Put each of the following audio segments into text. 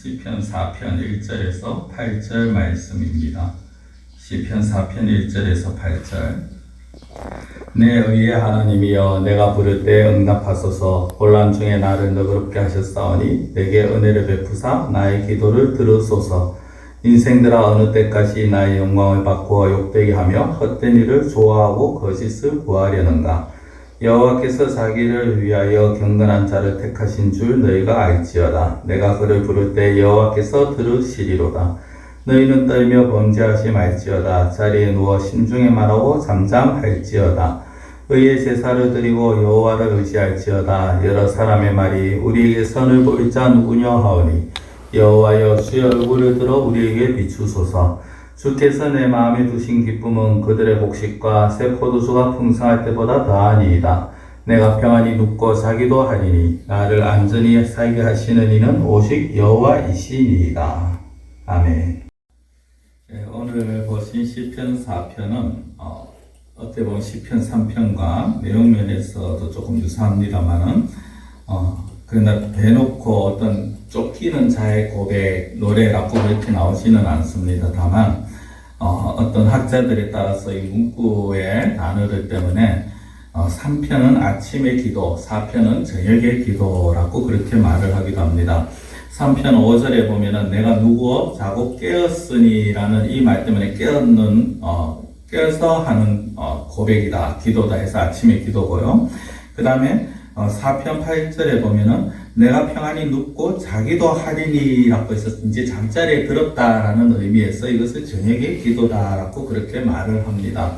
시편 4편 1절에서 8절 말씀입니다. 시편 4편 1절에서 8절. 내 의의 하나님이여, 내가 부를 때 응답하소서. 혼란 중에 나를 너그럽게 하셨사오니 내게 은혜를 베푸사 나의 기도를 들으소서. 인생들아, 어느 때까지 나의 영광을 바꾸어 욕되게 하며 헛된 일을 좋아하고 거짓을 구하려는가. 여호와께서 자기를 위하여 경건한 자를 택하신 줄 너희가 알지어다. 내가 그를 부를 때 여호와께서 들으시리로다. 너희는 떨며 범죄하지 말지어다. 자리에 누워 심중에 말하고 잠잠할지어다. 의의 제사를 드리고 여호와를 의지할지어다. 여러 사람의 말이 우리에게 선을 보일 자 누구냐 하오니, 여호와여, 주의 얼굴을 들어 우리에게 비추소서. 주께서 내 마음에 두신 기쁨은 그들의 곡식과 새 포도주가 풍성할 때보다 더하니이다. 내가 평안히 눕고 자기도 하리니 나를 안전히 살게 하시는 이는 오직 여호와이시니이다. 아멘. 네, 오늘 보신 시편 4편은 어떻게 보면 시편 3편과 내용 면에서도 조금 유사합니다만은 그러나 대놓고 어떤 쫓기는 자의 고백, 노래라고 그렇게 나오지는 않습니다. 다만 어떤 학자들에 따라서 이 문구의 단어들 때문에 3편은 아침의 기도, 4편은 저녁의 기도라고 그렇게 말을 하기도 합니다. 3편 5절에 보면은 내가 누워 자고 깨었으니 라는 이 말 때문에 깨어서 하는 고백이다, 기도다 해서 아침의 기도고요. 그 다음에 4편 8절에 보면은 내가 평안히 눕고 자기도 하리니라고 해서 이제 잠자리에 들었다라는 의미에서 이것을 저녁의 기도다라고 그렇게 말을 합니다.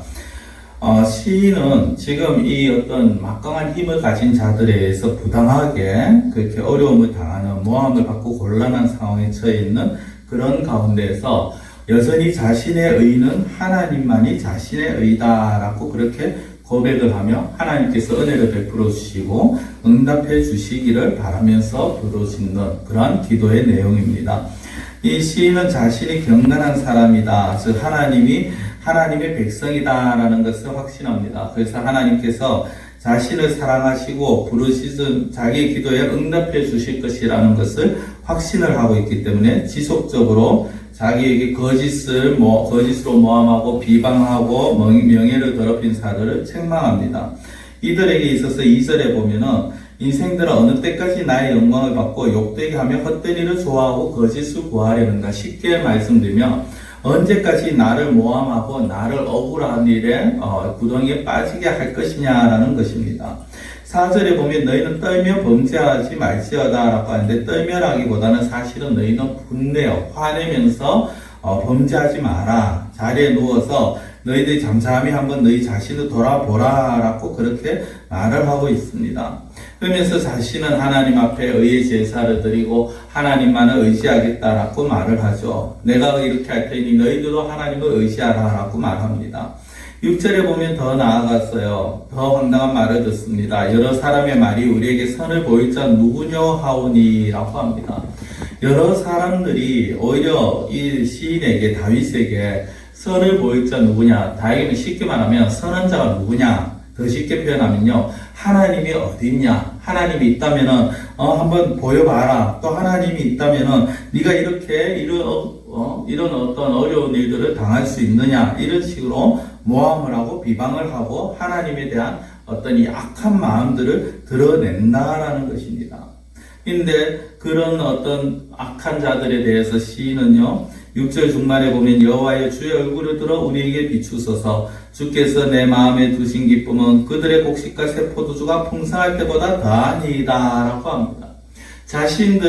시인은 지금 이 어떤 막강한 힘을 가진 자들에 의해서 부당하게 그렇게 어려움을 당하는, 모함을 받고 곤란한 상황에 처해 있는 그런 가운데에서 여전히 자신의 의는 하나님만이 자신의 의다라고 그렇게 고백을 하며 하나님께서 은혜를 베풀어 주시고 응답해 주시기를 바라면서 부르짖는 그러한 기도의 내용입니다. 이 시인은 자신이 경건한 사람이다, 즉 하나님의 백성이다라는 것을 확신합니다. 그래서 하나님께서 자신을 사랑하시고 부르짖은 자기의 기도에 응답해 주실 것이라는 것을 확신을 하고 있기 때문에 지속적으로 자기에게 거짓으로 모함하고 비방하고 명예를 더럽힌 사람들을 책망합니다. 이들에게 있어서 2절에 보면은 인생들은 어느 때까지 나의 영광을 받고 욕되게 하며 헛된 일을 좋아하고 거짓을 구하려는가. 쉽게 말씀드리면 언제까지 나를 모함하고 나를 억울한 일에 구덩이에 빠지게 할 것이냐라는 것입니다. 4절에 보면 너희는 떨며 범죄하지 말지어다 라고 하는데, 떨며라기보다는 사실은 너희는 분내어 화내면서 범죄하지 마라, 자리에 누워서 너희들이 잠잠히 한번 너희 자신을 돌아보라 라고 그렇게 말을 하고 있습니다. 그러면서 자신은 하나님 앞에 의의 제사를 드리고 하나님만을 의지하겠다라고 말을 하죠. 내가 이렇게 할 테니 너희들도 하나님을 의지하라 라고 말합니다. 6절에 보면 더 나아갔어요. 더 황당한 말을 듣습니다. 여러 사람의 말이 우리에게 선을 보일 자 누구냐 하오니 라고 합니다. 여러 사람들이 오히려 이 시인에게, 다윗에게 선을 보일 자 누구냐, 다윗은 쉽게 말하면 선한 자가 누구냐, 더 쉽게 표현하면요, 하나님이 어디 있냐, 하나님이 있다면은 한번 보여봐라, 또 하나님이 있다면은 네가 이렇게 이런 어떤 어려운 일들을 당할 수 있느냐, 이런 식으로 모함을 하고 비방을 하고 하나님에 대한 어떤 이 악한 마음들을 드러낸다라는 것입니다. 근데 그런 어떤 악한 자들에 대해서 시인은요, 6절 중반에 보면 여호와여, 주의 얼굴을 들어 우리에게 비추소서. 주께서 내 마음에 두신 기쁨은 그들의 곡식과 새 포도주가 풍성할 때보다 더하니이다 라고 합니다. 자신이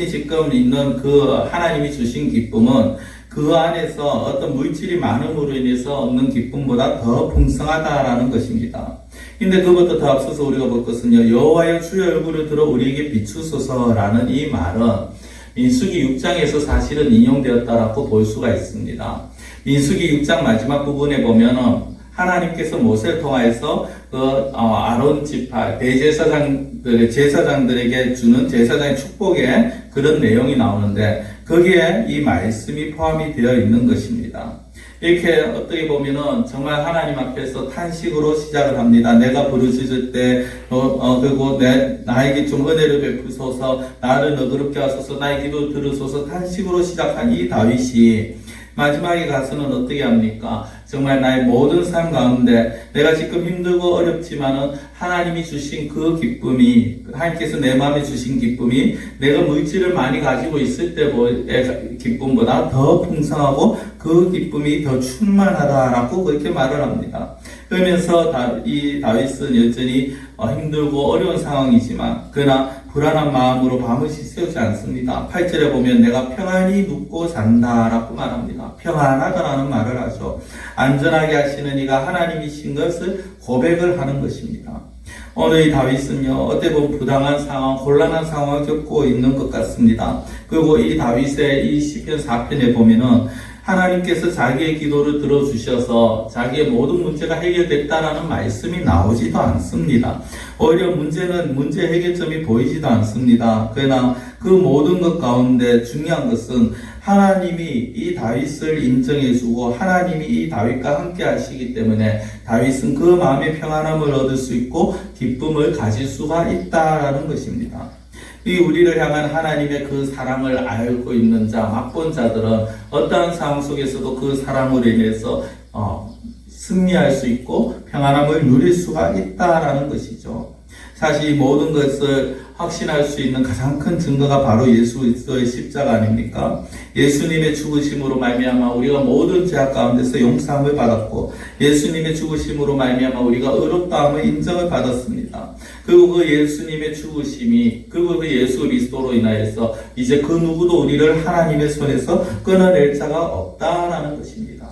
지금 있는 그 하나님이 주신 기쁨은 그 안에서 어떤 물질이 많음으로 인해서 얻는 기쁨보다 더 풍성하다라는 것입니다. 근데 그것도 더 앞서서 우리가 볼 것은요, 여호와여, 주의 얼굴을 들어 우리에게 비추소서라는 이 말은 민수기 6장에서 사실은 인용되었다라고 볼 수가 있습니다. 민수기 6장 마지막 부분에 보면은 하나님께서 모세를 통하여서 아론 지파 제사장들에게 주는 제사장의 축복의 그런 내용이 나오는데 거기에 이 말씀이 포함이 되어 있는 것입니다. 이렇게 어떻게 보면은 정말 하나님 앞에서 탄식으로 시작을 합니다. 내가 부르짖을 때, 그리고 나에게 좀 은혜를 베푸소서, 나를 너그럽게 하소서, 나의 기도 들으소서 탄식으로 시작한 이 다윗이 마지막에 가서는 어떻게 합니까? 정말 나의 모든 삶 가운데 내가 지금 힘들고 어렵지만은 하나님이 주신 그 기쁨이, 하나님께서 내 마음에 주신 기쁨이 내가 물질을 많이 가지고 있을 때의 기쁨보다 더 풍성하고 그 기쁨이 더 충만하다라고 그렇게 말을 합니다. 그러면서 이 다윗은 여전히 힘들고 어려운 상황이지만 그러나 불안한 마음으로 밤을 새우지 않습니다. 8절에 보면 내가 평안히 눕고 산다라고 말합니다. 평안하다라는 말을 하죠. 안전하게 하시는 이가 하나님이신 것을 고백을 하는 것입니다. 오늘 이 다윗은요, 어떻게 보면 부당한 상황, 곤란한 상황을 겪고 있는 것 같습니다. 그리고 이 다윗의 이 시편 4편에 보면은 하나님께서 자기의 기도를 들어주셔서 자기의 모든 문제가 해결됐다라는 말씀이 나오지도 않습니다. 오히려 문제 해결점이 보이지도 않습니다. 그러나 그 모든 것 가운데 중요한 것은 하나님이 이 다윗을 인정해주고 하나님이 이 다윗과 함께 하시기 때문에 다윗은 그 마음의 평안함을 얻을 수 있고 기쁨을 가질 수가 있다라는 것입니다. 이 우리를 향한 하나님의 그 사랑을 알고 있는 자, 맛본 자들은 어떠한 상황 속에서도 그 사랑으로 인해서 승리할 수 있고 평안함을 누릴 수가 있다라는 것이죠. 사실 이 모든 것을 확신할 수 있는 가장 큰 증거가 바로 예수 그리스도의 십자가 아닙니까? 예수님의 죽으심으로 말미암아 우리가 모든 죄악 가운데서 용서함을 받았고 예수님의 죽으심으로 말미암아 우리가 의롭다함을 인정을 받았습니다. 그리고 그 예수님의 죽으심이 그리고 그 예수 그리스도로 인하여서 이제 그 누구도 우리를 하나님의 손에서 끊어낼 자가 없다라는 것입니다.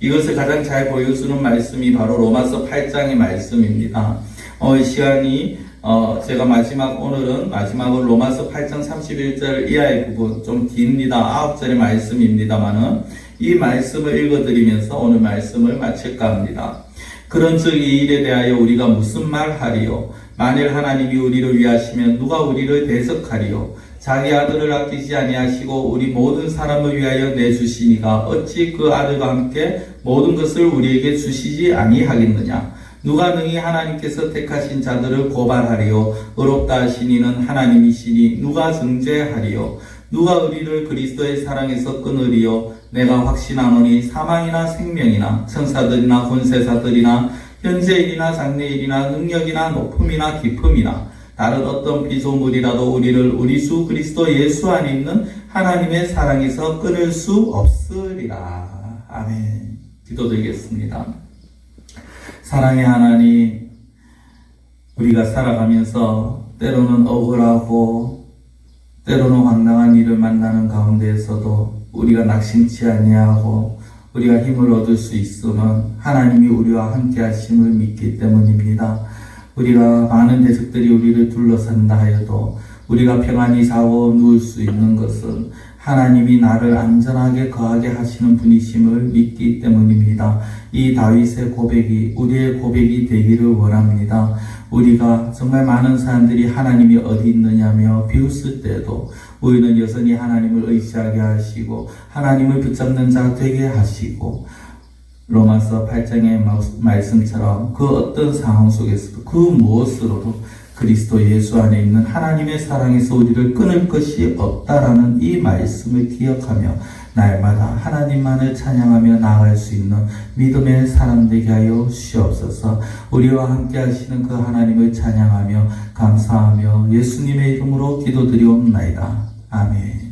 이것을 가장 잘 보여주는 말씀이 바로 로마서 8장의 말씀입니다. 시간이 제가 오늘은 마지막으로 로마서 8장 31절 이하의 부분 좀 깁니다. 9절의 말씀입니다만은 이 말씀을 읽어드리면서 오늘 말씀을 마칠까 합니다. 그런즉 이 일에 대하여 우리가 무슨 말하리요? 만일 하나님이 우리를 위하시면 누가 우리를 대적하리요? 자기 아들을 아끼지 아니하시고 우리 모든 사람을 위하여 내주시니가 어찌 그 아들과 함께 모든 것을 우리에게 주시지 아니하겠느냐? 누가 능히 하나님께서 택하신 자들을 고발하리요? 의롭다 하시니는 하나님이시니 누가 정죄하리요? 누가 우리를 그리스도의 사랑에서 끊으리요? 내가 확신하노니 사망이나 생명이나 천사들이나 권세사들이나 현재일이나 장래일이나 능력이나 높음이나 깊음이나 다른 어떤 피조물이라도 우리를 우리 주 그리스도 예수 안에 있는 하나님의 사랑에서 끊을 수 없으리라. 아멘. 기도드리겠습니다. 사랑의 하나님, 우리가 살아가면서 때로는 억울하고 때로는 황당한 일을 만나는 가운데에서도 우리가 낙심치 아니하고 우리가 힘을 얻을 수 있음은 하나님이 우리와 함께 하심을 믿기 때문입니다. 우리가 많은 대적들이 우리를 둘러싼다 하여도 우리가 평안히 자고 누울 수 있는 것은 하나님이 나를 안전하게 거하게 하시는 분이심을 믿기 때문입니다. 이 다윗의 고백이 우리의 고백이 되기를 원합니다. 우리가 정말 많은 사람들이 하나님이 어디 있느냐며 비웃을 때도 우리는 여전히 하나님을 의지하게 하시고 하나님을 붙잡는 자 되게 하시고 로마서 8장의 말씀처럼 그 어떤 상황 속에서도 그 무엇으로도 그리스도 예수 안에 있는 하나님의 사랑에서 우리를 끊을 것이 없다라는 이 말씀을 기억하며 날마다 하나님만을 찬양하며 나아갈 수 있는 믿음의 사람 되게 하여 주시옵소서. 우리와 함께 하시는 그 하나님을 찬양하며 감사하며 예수님의 이름으로 기도드리옵나이다. 아멘.